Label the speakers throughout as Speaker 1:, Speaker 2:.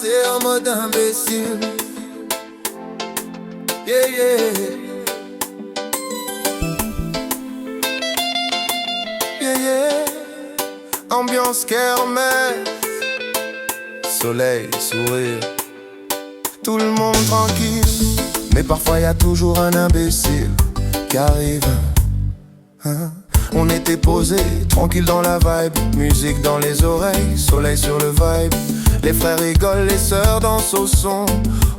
Speaker 1: passer en mode imbécile. Yeah, yeah. Yeah, yeah. Ambiance kermesse, soleil, sourire, tout le monde tranquille. Mais parfois y a toujours un imbécile qui arrive, hein? On était posé, tranquille dans la vibe, musique dans les oreilles, soleil sur le vibe. Les frères rigolent, les sœurs dansent au son.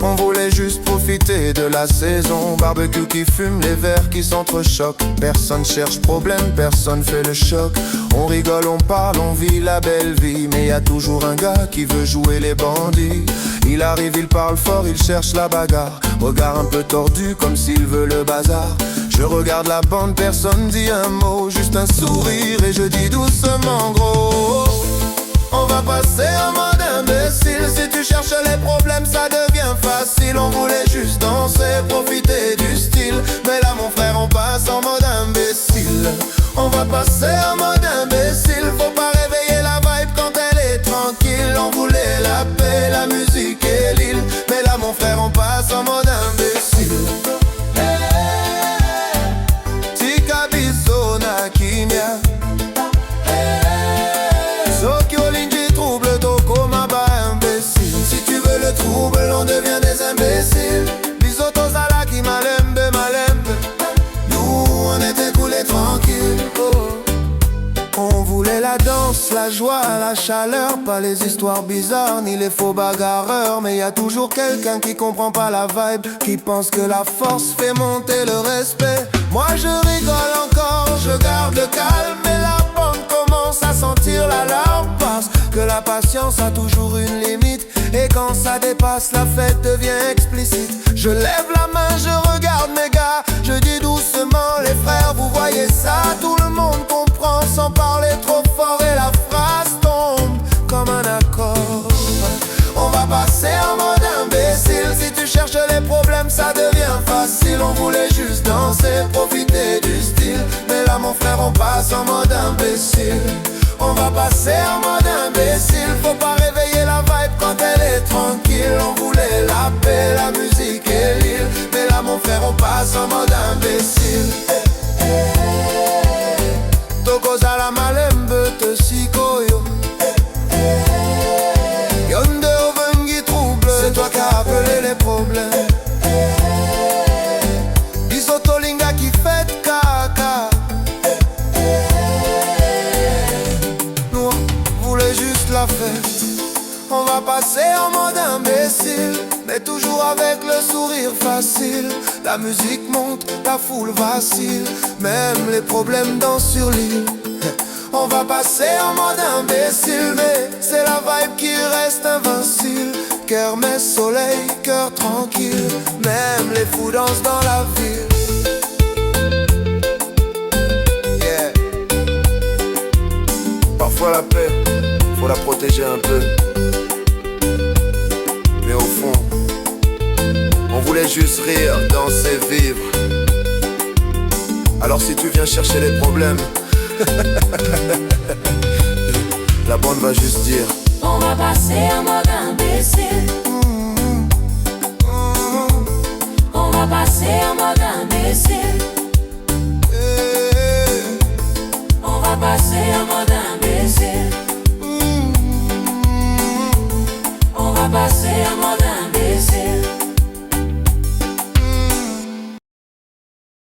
Speaker 1: On voulait juste profiter de la saison. Barbecue qui fume, les verres qui s'entrechoquent. Personne cherche problème, personne fait le choc. On rigole, on parle, on vit la belle vie. Mais y a toujours un gars qui veut jouer les bandits. Il arrive, il parle fort, il cherche la bagarre. Regard un peu tordu comme s'il veut le bazar. Je regarde la bande, personne dit un mot, juste un sourire et je dis doucement gros. On va passer en mode imbécile. Si tu cherches les problèmes, ça devient facile. On voulait juste danser, profiter du style. Mais là mon frère, on passe en mode imbécile. On va passer en mode imbécile. Faut pas réveiller la vibe quand elle est tranquille. On voulait la paix, la musique et l'île. Mais là mon frère, on passe en mode imbécile. Kimia Sokyo Linji trouble toko maba imbécile. Si tu veux le trouble, on devient des imbéciles. Bisoto Zalaki malembe malembe. Nous on était coulés tranquilles. On voulait la danse, la joie, la chaleur. Pas les histoires bizarres, ni les faux bagarreurs. Mais y a toujours quelqu'un qui comprend pas la vibe, qui pense que la force fait monter le respect. Moi je rigole encore, je garde le calme. Mais la bande commence à sentir l'alarme. Parce que la patience a toujours une limite. Et quand ça dépasse, la fête devient explicite. Je lève la main, je regarde mes gars. Je dis doucement, les frères, vous voyez ça. Tout le monde comprend sans parler trop fort. Et la phrase tombe comme un accord. On va passer en mode imbécile. Si tu cherches les problèmes, ça devient facile. On voulait juste danser, profiter du style. Mais là mon frère, on passe en mode imbécile. On va passer en mode imbécile. Faut pas réveiller la vibe quand elle est tranquille. On voulait la paix, la musique et l'île. Mais là mon frère, on passe en mode imbécile. Tokoza la malembe te sikoyo. Yonde ovengi trouble, c'est toi qui as appelé les problèmes. Bisoto linga qui fait caca. Nous on voulait juste la fête. On va passer en mode imbécile, mais toujours avec le sourire facile. La musique monte, la foule vacille. Même les problèmes dansent sur l'île. On va passer en mode imbécile, mais c'est la vibe qui reste invincible. Kermesse, soleil, cœur tranquille. Même les fous dansent dans la ville. Yeah. Parfois la paix, faut la protéger un peu. Mais au fond, on voulait juste rire, danser, vivre. Alors si tu viens chercher les problèmes, la bande va juste dire:
Speaker 2: on va passer en mode imbécile. On va passer en mode imbécile. On va passer en mode imbécile. On va passer en mode imbécile.